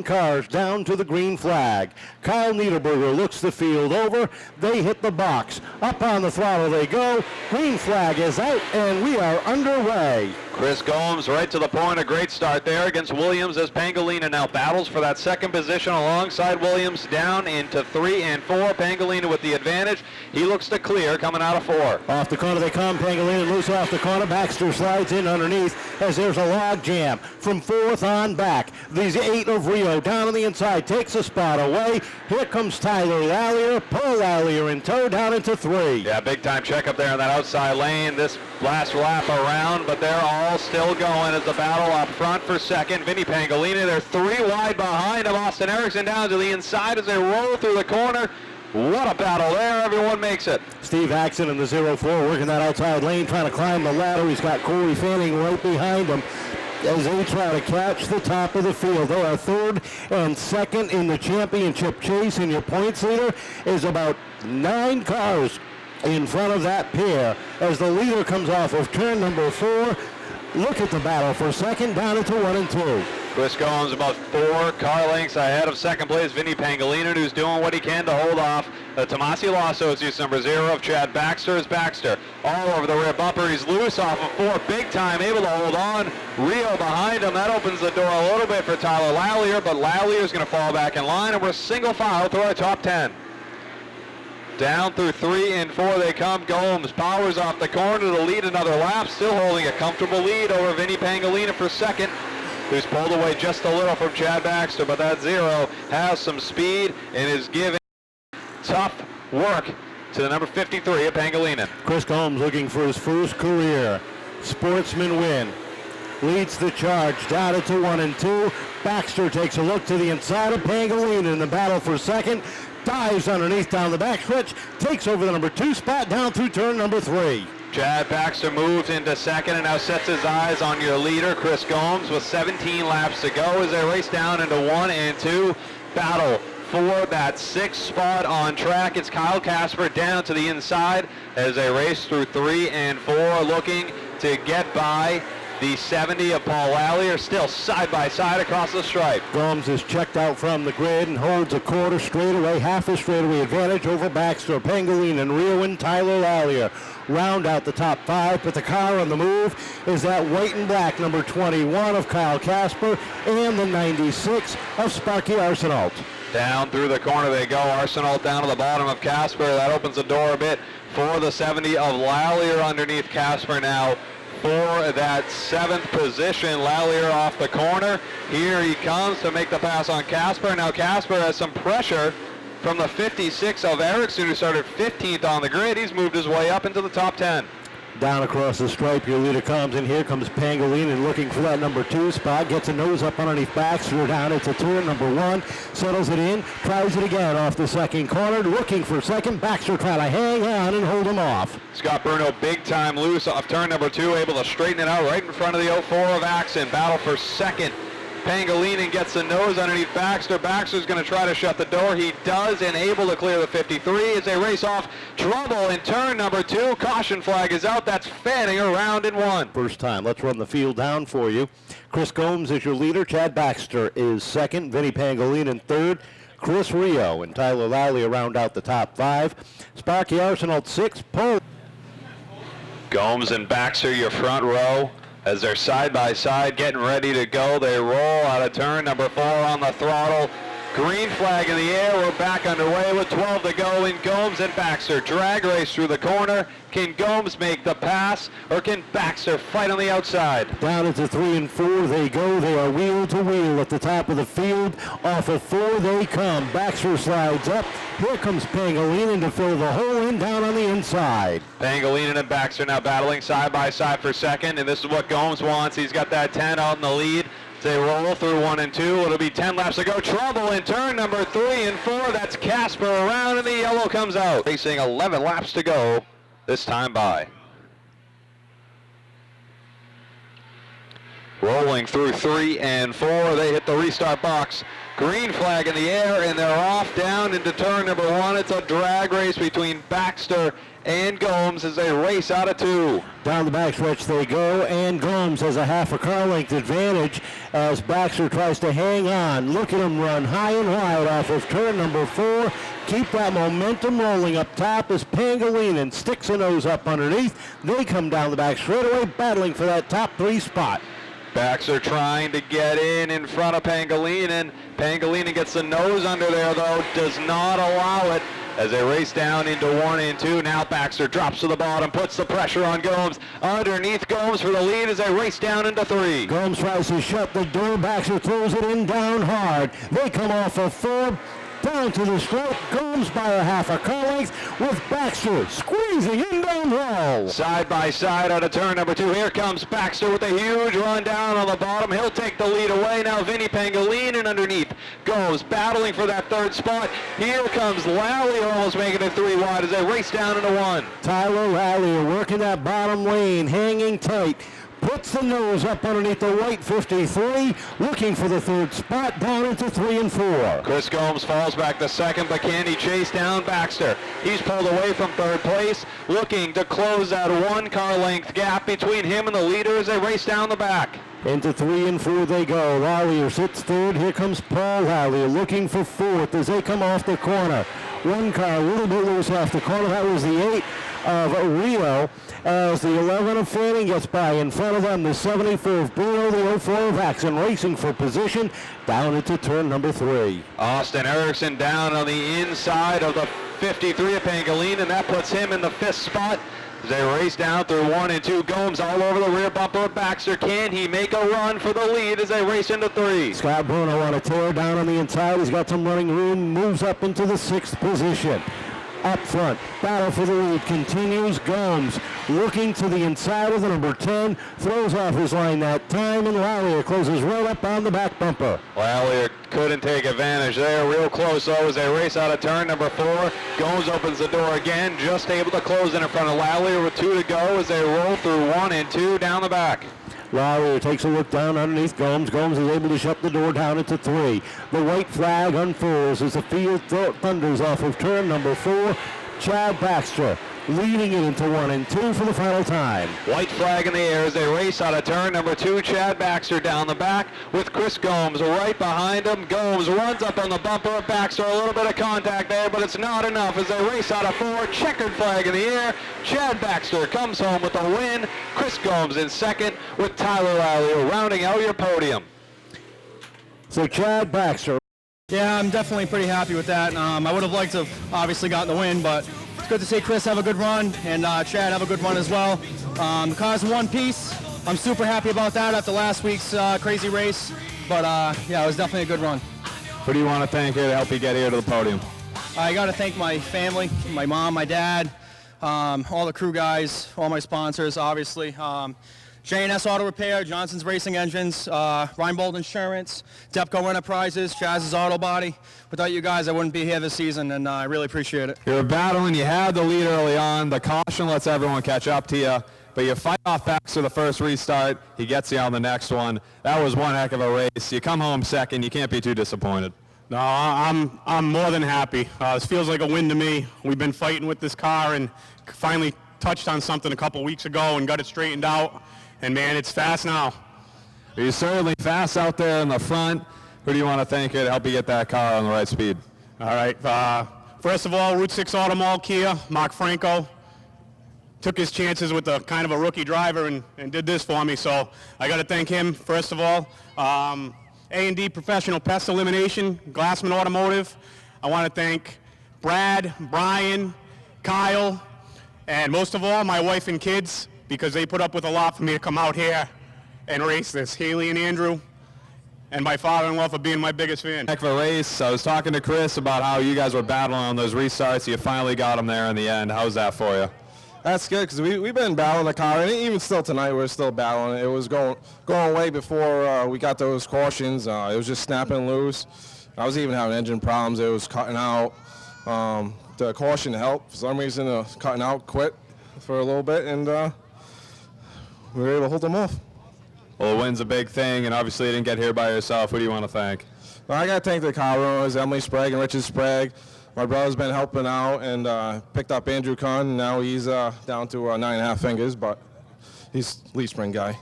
cars down to the green flag. Kyle Niederberger looks the field over. They hit the box. Up on the throttle they go. Green flag is out, and we are underway. Chris Gomes right to the point. A great start there against Williams as Pangolina now battles for that second position alongside Williams down into 3 and 4. Pangolina with the advantage. He looks to clear coming out of 4. Off the corner they come. Pangolina loose off the corner. Baxter slides in underneath as there's a log jam from 4th on back. These 8 of Rio down on the inside takes a spot away. Here comes Tyler Lallier. Paul Lallier in tow down into 3. Yeah, big time check up there in that outside lane. This last lap around, but they're all still going as the battle up front for second. Vinny Pangolina, they're 3 wide behind of Austin Erickson down to the inside as they roll through the corner. What a battle there. Everyone makes it. Steve Axon in the 0-4 working that outside lane, trying to climb the ladder. He's got Corey Fanning right behind him as they try to catch the top of the field. They are 3rd and 2nd in the championship chase, and your points leader is about 9 cars in front of that pair as the leader comes off of turn number 4. Look at the battle for second, down into 1 and 2. Chris Gomes about 4 car lengths ahead of second place Vinny Pangolina, who's doing what he can to hold off. Tomasi Lasso is use number 0 of Chad Baxter is Baxter. All over the rear bumper. He's loose off of 4. Big time, able to hold on. Rio behind him. That opens the door a little bit for Tyler Lallier, but Lallier is going to fall back in line, and we're single file through our top 10. Down through 3 and 4 they come. Gomes powers off the corner to lead another lap, still holding a comfortable lead over Vinny Pangolina for second, who's pulled away just a little from Chad Baxter, but that 0 has some speed and is giving tough work to the number 53 of Pangolina. Chris Gomes looking for his first career Sportsman win. Leads the charge down into 1 and 2. Baxter takes a look to the inside of Pangolina in the battle for second. Dives underneath down the backstretch, takes over the number 2 spot down through turn number 3. Chad Baxter moves into second and now sets his eyes on your leader, Chris Gomes, with 17 laps to go as they race down into 1 and 2. Battle for that 6th spot on track. It's Kyle Casper down to the inside as they race through 3 and 4, looking to get by the 70 of Paul Lallier, still side by side across the stripe. Gomes is checked out from the grid and holds a quarter straightaway, half a straightaway advantage over Baxter, Pangolina, and Rio and Tyler Lallier. Round out the top 5, but the car on the move is that white and black number 21 of Kyle Casper and the 96 of Sparky Arsenault. Down through the corner they go. Arsenault down to the bottom of Casper. That opens the door a bit for the 70 of Lallier underneath Casper now. For that 7th position, Lallier off the corner. Here he comes to make the pass on Casper. Now Casper has some pressure from the 56 of Erickson, who started 15th on the grid. He's moved his way up into the top 10. Down across the stripe, your leader comes, and here comes Pangolina looking for that number 2 spot. Gets a nose up underneath Baxter down into turn number 1. Settles it in, tries it again off the second corner, looking for second. Baxter trying to hang on and hold him off. Scott Bruno big time loose off turn number 2, able to straighten it out right in front of the 04 of Axon. Battle for second. Pangolina gets the nose underneath Baxter. Baxter's going to try to shut the door. He does, and able to clear the 53 as they race off. Trouble in turn number 2. Caution flag is out. That's fanning around in 1. First time. Let's run the field down for you. Chris Gomes is your leader. Chad Baxter is second. Vinny Pangolina in third. Chris Rio and Tyler Lallier round out the top 5. Sparky Arsenault 6. Paul Gomes and Baxter, your front row. As they're side by side getting ready to go, they roll out of turn number 4 on the throttle. Green flag in the air. We're back underway with 12 to go in Gomes and Baxter. Drag race through the corner. Can Gomes make the pass, or can Baxter fight on the outside? Down into 3 and 4 they go. They are wheel to wheel at the top of the field. Off of 4 they come. Baxter slides up. Here comes Pangolina to fill the hole in down on the inside. Pangolina and Baxter now battling side by side for second, and this is what Gomes wants. He's got that 10 out in the lead. They roll through 1 and 2. It'll be 10 laps to go. Trouble in turn number 3 and 4. That's Casper around, and the yellow comes out. Racing 11 laps to go this time by. Rolling through 3 and 4. They hit the restart box. Green flag in the air, and they're off down into turn number 1. It's a drag race between Baxter and Gomes as they race out of 2. Down the backstretch they go, and Gomes has a half a car length advantage as Baxter tries to hang on. Look at him run high and wide off of turn number 4. Keep that momentum rolling up top as Pangilinan sticks a nose up underneath. They come down the back straightaway, battling for that top 3 spot. Baxter trying to get in front of Pangilinan. Pangilinan gets the nose under there, though, does not allow it as they race down into 1 and 2. Now Baxter drops to the bottom, puts the pressure on Gomes. Underneath Gomes for the lead as they race down into 3. Gomes tries to shut the door. Baxter throws it in down hard. They come off of 4. Down to the stroke, Gomes by a half a car length with Baxter squeezing in down low. Side by side out of turn number 2. Here comes Baxter with a huge run down on the bottom. He'll take the lead away. Now Vinny Pangilinan underneath goes battling for that 3rd spot. Here comes Lally almost making it 3 wide as they race down into 1. Tyler Lally working that bottom lane, hanging tight. Puts the nose up underneath the white 53, looking for the 3rd spot, down into 3 and 4. Chris Gomes falls back to 2nd, but can he chase down Baxter? He's pulled away from 3rd place, looking to close that 1 car length gap between him and the leader as they race down the back. Into 3 and 4 they go. Lally sits 3rd. Here comes Paul Lally looking for 4th as they come off the corner. 1 car a little bit loose off the corner. That was the 8 of Rio. As the 11 of Fanning gets by in front of them, the 74 of Bruno, the 04 of Axon racing for position down into turn number 3. Austin Erickson down on the inside of the 53 of Pangilinan, and that puts him in the 5th spot. As they race down through 1 and 2, Gomes all over the rear bumper of Baxter. Can he make a run for the lead as they race into 3? Scott Bruno on a tear down on the inside. He's got some running room, moves up into the 6th position. Up front, battle for the lead continues. Gomes looking to the inside of the number 10, throws off his line that time, and Lallier closes right up on the back bumper. Lallier couldn't take advantage there. Real close though as they race out of turn number 4. Gomes opens the door again, just able to close in front of Lallier with 2 to go as they roll through 1 and 2 down the back. Lowry takes a look down underneath Gomes. Gomes is able to shut the door down into 3. The white flag unfurls as the field thunders off of turn number 4. Chad Baxter leading it into 1 and 2 for the final time. White flag in the air as they race out of turn number 2. Chad Baxter down the back with Chris Gomes right behind him. Gomes runs up on the bumper of Baxter. A little bit of contact there, but it's not enough as they race out of 4. Checkered flag in the air. Chad Baxter comes home with a win. Chris Gomes in 2nd with Tyler Lally rounding out your podium. So Chad Baxter. Yeah, I'm definitely pretty happy with that. I would have liked to have obviously gotten the win, but it's good to see Chris have a good run and Chad have a good run as well. The car's in one piece. I'm super happy about that after last week's crazy race, but yeah, it was definitely a good run. Who do you want to thank here to help you get here to the podium? I got to thank my family, my mom, my dad, all the crew guys, all my sponsors, obviously. J&S Auto Repair, Johnson's Racing Engines, Reinbold Insurance, Depco Enterprises, Jazz's Auto Body. Without you guys, I wouldn't be here this season, and I really appreciate it. You're battling. You had the lead early on. The caution lets everyone catch up to you, but you fight off Baxter the first restart. He gets you on the next one. That was one heck of a race. You come home 2nd. You can't be too disappointed. No, I'm more than happy. This feels like a win to me. We've been fighting with this car and finally touched on something a couple weeks ago and got it straightened out. And, man, it's fast now. You're certainly fast out there in the front. Who do you want to thank here to help you get that car on the right speed? All right. First of all, Route 6 Auto Mall Kia, Mark Franco, took his chances with a kind of a rookie driver and did this for me. So I got to thank him, first of all. A&D Professional Pest Elimination, Glassman Automotive. I want to thank Brad, Brian, Kyle, and most of all, my wife and kids, because they put up with a lot for me to come out here and race this. Haley and Andrew, and my father-in-law for being my biggest fan. Heck of a race. I was talking to Chris about how you guys were battling on those restarts. You finally got them there in the end. How's that for you? That's good because we've been battling the car, and even still tonight we're still battling. It was going way before we got those cautions. It was just snapping loose. I was even having engine problems. It was cutting out. The caution helped. For some reason, cutting out quit for a little bit, and we were able to hold them off. Well, a win's a big thing, and obviously you didn't get here by yourself. Who do you want to thank? Well, I got to thank the car owners, Emily Sprague and Richard Sprague. My brother's been helping out and picked up Andrew Kahn. And now he's down to 9.5 fingers, but he's leaf spring guy.